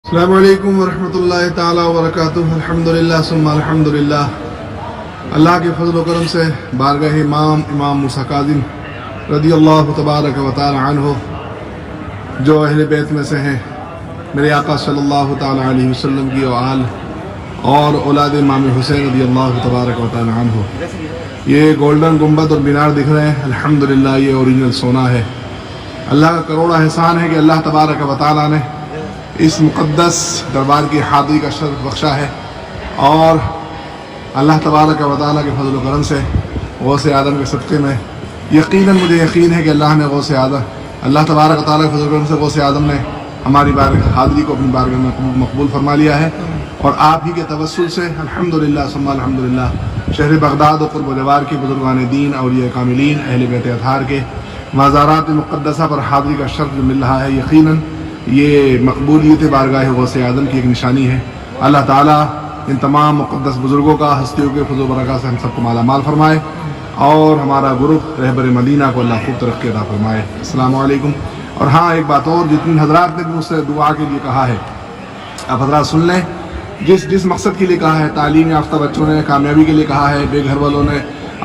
السلام علیکم ورحمۃ اللہ تعالیٰ وبرکاتہ۔ الحمدللہ ثم الحمدللہ۔ اللہ کے فضل و کرم سے بارگاہ امام موسیٰ کاظم رضی اللہ تبارک و تعالی عنہ جو اہل بیت میں سے ہیں، میرے آقا صلی اللہ تعالیٰ علیہ وسلم کی آل اور اولاد امام حسین رضی اللہ تبارک و تعالی عنہ، یہ گولڈن گنبد اور مینار دکھ رہے ہیں، الحمدللہ یہ اوریجنل سونا ہے۔ اللہ کا کروڑا احسان ہے کہ اللہ تبارک و تعالیٰ نے اس مقدس دربار کی حاضری کا شرف بخشا ہے، اور اللہ تبارک و تعالیٰ کے فضل و کرم سے غوث اعظم کے صدقے میں یقیناً مجھے یقین ہے کہ اللہ نے اللہ تبارک و تعالیٰ کے فضل و کرم سے غوث اعظم نے ہماری حاضری کو اپنی بارگاہ میں مقبول فرما لیا ہے، اور آپ ہی کے توسل سے الحمدللہ ثم الحمدللہ شہر بغداد و قرب و جوار کے بزرگان دین، اولیاء کاملین، اہل بیت اطہار کے مزارات مقدسہ پر حاضری کا شرف جو مل رہا ہے، یقیناً یہ مقبولیت بارگاہ غوث اعظم کی ایک نشانی ہے۔ اللہ تعالیٰ ان تمام مقدس بزرگوں کا ہستیوں کے فضل و برکات سے ہم سب کو مالا مال فرمائے، اور ہمارا گروپ رہبر مدینہ کو اللہ خوب ترقی عطا فرمائے۔ السلام علیکم۔ اور ہاں ایک بات اور، جتنی حضرات نے بھی مجھ سے دعا کے لیے کہا ہے، آپ حضرات سن لیں، جس مقصد کے لیے کہا ہے، تعلیم یافتہ بچوں نے کامیابی کے لیے کہا ہے، بے گھر والوں نے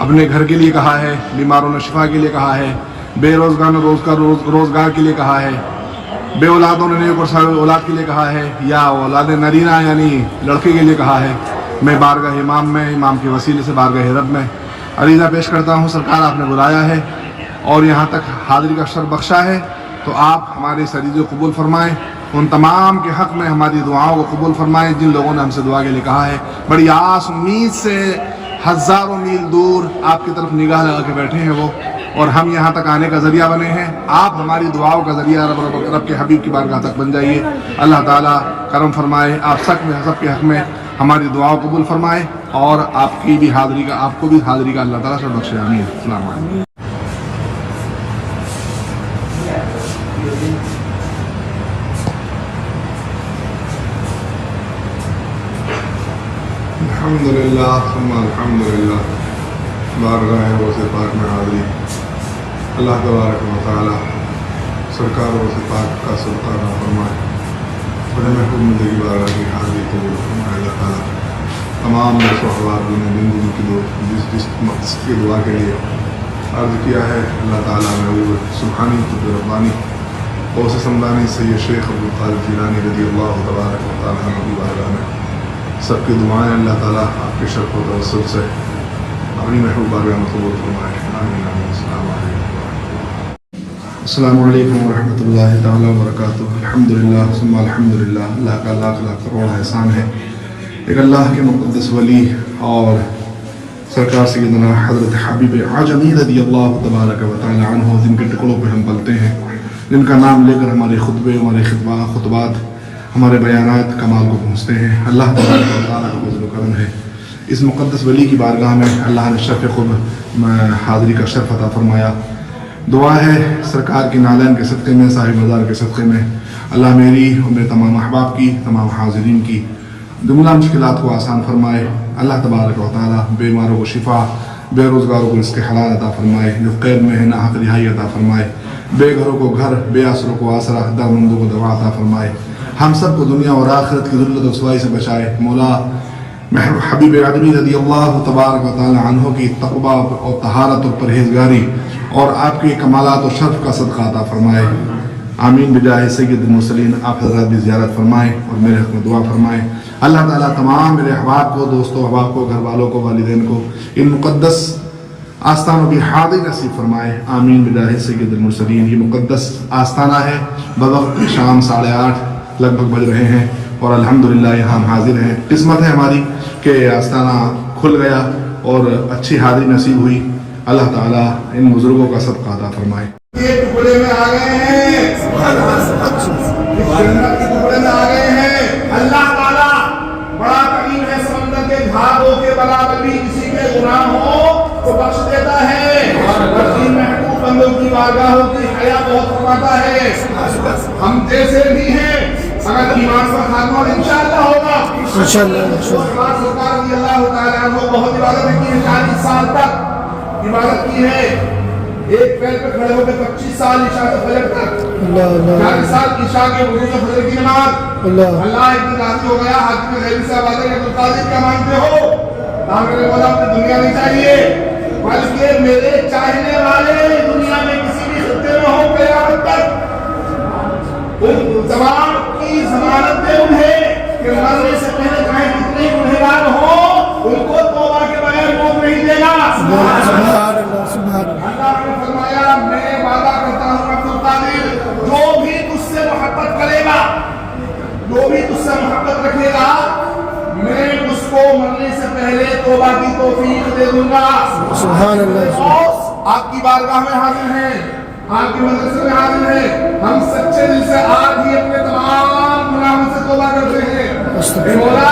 اپنے گھر کے لیے کہا ہے، بیماروں نے شفا کے لیے کہا ہے، بے روزگار نے روزگار کے لیے کہا ہے، بے اولادوں نے نیک اور صالح اولاد کے لیے کہا ہے، یا اولاد نرینہ یعنی لڑکے کے لیے کہا ہے، میں بارگاہ امام کے وسیلے سے بارگاہ رب میں عریضہ پیش کرتا ہوں۔ سرکار آپ نے بلایا ہے اور یہاں تک حاضری کا شرف بخشا ہے، تو آپ ہمارے اس عریضے کو قبول فرمائیں، ان تمام کے حق میں ہماری دعاؤں کو قبول فرمائیں جن لوگوں نے ہم سے دعا کے لیے کہا ہے۔ بڑی آس امید سے ہزاروں میل دور آپ کی طرف نگاہ لگا کے بیٹھے ہیں وہ، اور ہم یہاں تک آنے کا ذریعہ بنے ہیں۔ آپ ہماری دعاؤں کا ذریعہ رب کے حبیب کی بارگاہ تک بن جائیے۔ اللہ تعالیٰ کرم فرمائے، آپ سب کے حق میں ہماری دعاؤں قبول فرمائے، اور آپ کو بھی حاضری کا اللہ تعالیٰ سے بخشے۔ آمین۔ السلام علیکم۔ الحمدللہ ثم الحمدللہ۔ بارگاہ غوث پاک میں حاضری، اللہ تبارک و تعالی سرکار غوث پاک کا صدقہ عطا فرمائے، بڑے محبوب زندگی بارگاہ کی حاضری قبول فرمائے۔ اللہ تعالیٰ تمام دوست و احباب نے جس مقصد کی دعا کے لیے عرض کیا ہے، اللہ تعالیٰ محبوب سبحانی قطب ربانی غوث سمدانی سید شیخ عبدالقادر جیلانی رضی اللہ تبارک و تعالیٰ عنہ کی بارگاہ میں سب کی دعائیں اللہ تعالیٰ آپ کے شرف و توسل سے اپنی محبوب بارگاہ میں قبول فرمائے۔ آمین آمین۔ السلام علیکم۔ السلام علیکم ورحمۃ اللہ تعالیٰ وبرکاتہ۔ الحمدللہ ثم الحمدللہ۔ اللہ کا لاکھ لاکھ کروڑ احسان ہے، ایک اللہ کے مقدس ولی اور سرکار سیدنا حضرت حبیب اعظمی رضی اللہ تبارک و تعالی عنہ، جن کے ٹکڑوں پہ ہم پلتے ہیں، جن کا نام لے کر ہمارے خطبے، ہمارے خطبات، ہمارے بیانات کمال کو پہنچتے ہیں۔ اللہ تبارک و تعالیٰ کا فضل و کرم ہے، اس مقدس ولی کی بارگاہ میں اللہ نے شرف خود حاضری کا شرف عطا فرمایا۔ دعا ہے سرکار کی نالین کے صدقے میں، صاحب مزار کے صدقے میں، اللہ میری اور میرے تمام احباب کی، تمام حاضرین کی جملہ مشکلات کو آسان فرمائے۔ اللہ تبارک و تعالیٰ بیماروں کو شفا، بے روزگاروں کو رزق حلال عطا فرمائے، جو قید میں ہے ناحق رہائی عطا فرمائے، بے گھروں کو گھر، بے آسروں کو آسرا، درمندوں کو دوا عطا فرمائے، ہم سب کو دنیا اور آخرت کی ذلت و رسوائی سے بچائے۔ مولا حبیب اعظمی رضی اللہ تبارک و تعالی عنہ کی تقویٰ اور طہارت اور پرہیزگاری اور آپ کے کمالات و شرف کا صدقہ عطا فرمائے۔ آمین بجاہ سید المرسلین۔ آپ حضرات بھی زیارت فرمائیں اور میرے حق میں دعا فرمائیں۔ اللہ تعالیٰ تمام میرے احباب کو، دوستوں احباب کو، گھر والوں کو، والدین کو ان مقدس آستانوں کی حاضری نصیب فرمائے۔ آمین بجاہ سید المرسلین۔ یہ مقدس آستانہ ہے، بوقت شام 8:30 لگ بھگ بج رہے ہیں، اور الحمدللہ یہاں ہم حاضر ہیں۔ قسمت ہے ہماری کہ آستانہ کھل گیا اور اچھی حاضری نصیب ہوئی۔ اللہ تعالیٰ ان بزرگوں کا صدقہ عطا فرمائے۔ یہ ٹکڑے میں آ گئے ہیں، جنت کے ٹکڑے میں آ گئے ہیں۔ اللہ تعالیٰ بڑا کریم ہے، سمندر کے گھاٹوں کے برابر بھی کسی کے گناہ ہو تو بخش دیتا ہے، اور محبوب بندوں کی بارگاہوں کی حیا بہت فرماتا ہے۔ ہم جیسے بھی ہیں، اگر ایمان پر خاتمہ اور انشاءاللہ ہوگا، انشاءاللہ سرکار رضی اللہ تعالیٰ عنہ بہت عبادت کی ہے، 40 سال تک عبادت کی ہے، ایک پیر پہ کھڑے ہو کے 25 سال عشاء سے فجر تک 40 سال عشاء کے وضو سے فجر کی نماز اللہ ایک دن راضی ہو گیا حاکم غیبی سے آواز ہے کہ قاضی کیا مانتے ہو کہا میرے مولا مجھے دنیا نہیں چاہیے بلکہ میرے چاہنے والے دنیا میں کسی بھی خطے میں ہو قیامت تک ان زمان کی ضمانت دے انہیں کہ مرنے سے پہلے چاہے کتنے گنہگار ہوں ان کو توبہ کے بغیر موت نہیں دے گا اللہ نے فرمایا میں وعدہ کرتا ہوں عبد القادر جو بھی تجھ سے محبت کرے گا جو بھی تجھ سے محبت رکھے گا میں اس کو مرنے سے پہلے توبہ کی توفیق دے دوں گا سبحان اللہ آپ کی بارگاہ میں حاضر ہیں آپ کے مدرسے میں حاضر ہیں ہم سچے دل سے آج ہی اپنے تمام گناہوں سے توبہ کرتے ہیں اے مولا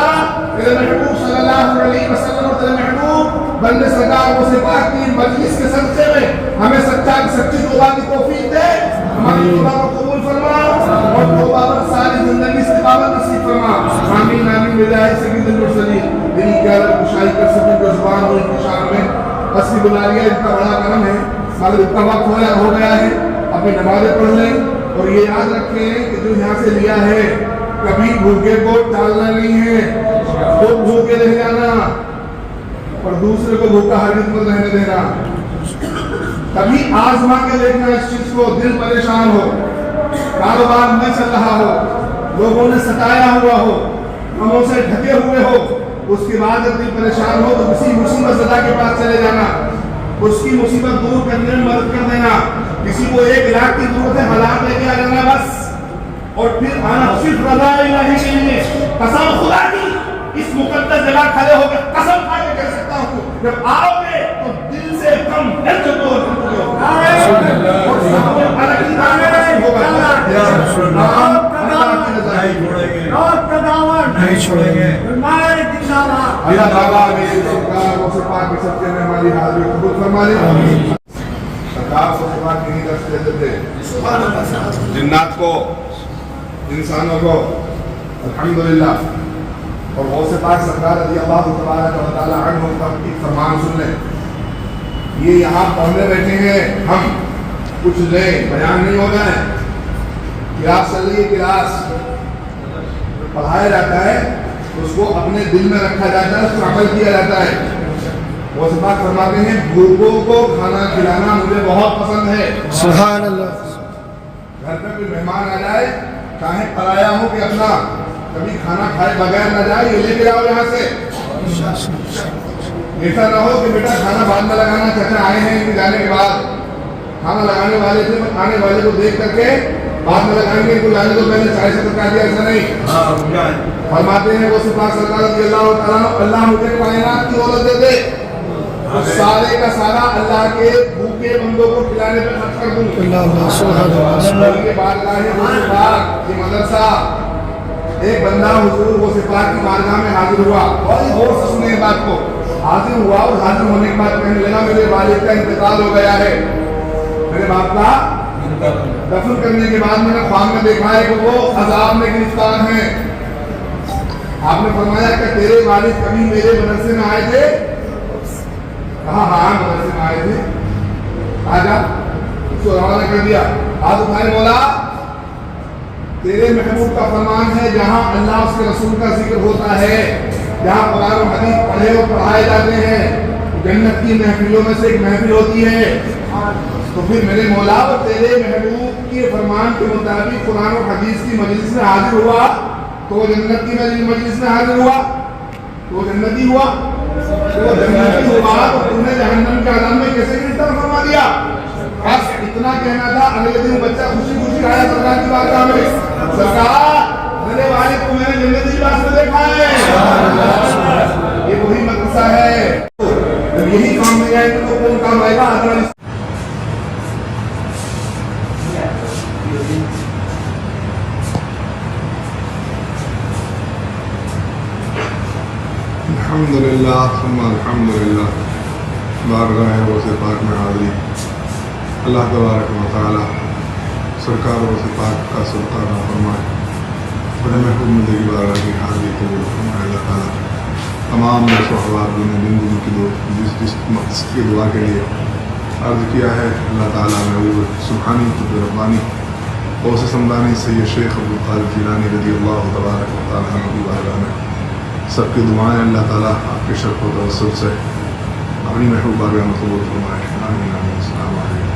تیرے محبوب صلی اللہ علیہ وسلم اور تیرے محبوب بندے سرکار کو سے پاک کی مجلس کے صدقے میں ہمیں سچی توبہ کی توفیق دے ہماری توبہ کو قبول فرما اور توبہ پر ساری زندگی استقامت نصیب فرما آمین آمین بجائے سید المرسلین دل کی عالم کشائی کر سکیں جو زبان ہو ان کی شان میں بس بھی بلا لیا ان کا بڑا کرم ہے مگر اتنا وقت ہو گیا ہے اپنی نمازیں پڑھ لیں اور یہ یاد رکھیں کہ جو یہاں سے لیا ہے کبھی بھوکے کو ٹالنا نہیں ہے خود بھوکے رہ جانا اور دوسرے کو بھوکا ہرگز مت رہنے دینا کبھی آزما کے دیکھنا اس چیز کو دل پریشان ہو کاروبار نہ چل رہا ہو لوگوں نے ستایا ہوا ہو غموں سے ڈھکے ہوئے ہو اس کے بعد جب دل پریشان ہو تو کسی مصیبت زدہ کے پاس چلے جانا اس کی مصیبت دور کرنے میں مدد کر دینا کسی کو 1 لاکھ کی ضرورت ہے حالات لے کے آ جانا بس اور پھر آنا صرف رضا الہی کے لیے قسم خدا کی اس مقدس جگہ کھڑے ہو کے قسم کھا کے کہہ سکتا ہوں جب آؤ گے تو دل سے کم دل سے دو نہیں چھوڑیں گے اللہ تعالیٰ میرے سرکار و سپاہ کے سب کے میں ہماری حاضری قبول فرما لے سرکار و سپاہ کی درس دیتے تھے جنات کو انسانوں کو الحمدللہ اور غوث پاک سرکار رضی اللہ تبارک و تعالی عنہ کا فرمان سن لیں یہ یہاں پڑھنے بیٹھے ہیں ہم کچھ لیں بیان نہیں ہو جائے کلاس چل رہی ہے کلاس پڑھایا جاتا ہے اس کو اپنے دل میں رکھا جاتا ہے اس پر عمل کیا جاتا ہے وہ سب بات فرماتے ہیں بھوکوں کو کھانا کھلانا مجھے بہت پسند ہے سبحان اللہ گھر پہ کوئی مہمان آ جائے چاہے پرایا ہو کہ اپنا کبھی کھانا کھائے بغیر نہ جائے یہ لے کے جاؤ یہاں سے ایسا نہ ہو کہ بیٹا کھانا بعد میں لگانا چچا آئے ہیں ان کے جانے کے بعد کھانا لگانے والے سے آنے والے کو دیکھ کر کے بعد میں لگائیں گے ان کو لانے کو پہلے چائے سے پکا دیا ایسا نہیں فرماتے ہیں وہ سپاہ سرکار رضی اللہ تعالیٰ اللہ مجھے کائنات کی دولت دے دے سارے کا سارا اللہ کے بھوکے بندوں کو کھلانے پہ خرچ کر دوں اللہ کے بارگاہ غوث پاک یہ مدرسہ ایک بندہ حضور غوث پاک کی بارگاہ میں حاضر ہوا بڑی غور سے سنے بات کو حاضر ہوا اور حاضر ہونے کے بعد کہنے لگا میرے والد کا انتقال ہو گیا ہے میرے باپ کا دفن کرنے کے بعد میں نے خواب میں دیکھا ہے کہ وہ عذاب میں گرفتار ہیں آپ نے فرمایا کہ تیرے والد کبھی میرے مدرسے میں آئے تھے کہا ہاں مدرسے میں آئے تھے آجا اس کو روانہ کر دیا آج اٹھائے بولا تیرے محبوب کا فرمان ہے جہاں اللہ اس کے رسول کا ذکر ہوتا ہے جہاں قرآن و حدیث پڑھے اور پڑھائے جاتے ہیں جنت کی محفلوں میں سے ایک محفل ہوتی ہے تو پھر میرے مولا اور تیرے محبوب کے فرمان کے مطابق قرآن و حدیث کی مجلس میں حاضر ہوا تو وہ جنت کی مجلس میں حاضر ہوا تو وہ جنتی ہوا تو جنتی ہوا تو تم نے جہنم کے عذاب میں کیسے گرفتار فرما دیا بس اتنا کہنا تھا اگلے دن بچہ خوشی خوشی آیا سرکار کی بارگاہ میں سرکار میرے والد کو میں نے جنتی لباس میں دیکھا ہے یہ وہی مدرسہ ہے جب یہی کام نہیں آئے تو کون کام آئے گا الحمدللہ ثم الحمدللہ بارگاہ غوث پاک میں حاضری اللہ تبارک و تعالی سرکار غوث پاک کا صدقہ نہ فرمائے بڑے محبوب زندگی بارگاہ کی حاضری قبول فرمائے اللہ تعالی تمام میرے احباب نے دن کی جس مقصد کی دعا کے لیے عرض کیا ہے اللہ تعالیٰ محبوب سبحانی قطب ربانی غوث سمدانی سید شیخ عبدالقادر جیلانی رضی اللہ تبارک و تعالیٰ عنہ کی بارگاہ میں سب کی دعائیں اللہ تعالیٰ آپ کے شرف و توسل سے اپنی محبوب بارگاہ میں قبول فرمائے. آمین آمین. السلام علیکم.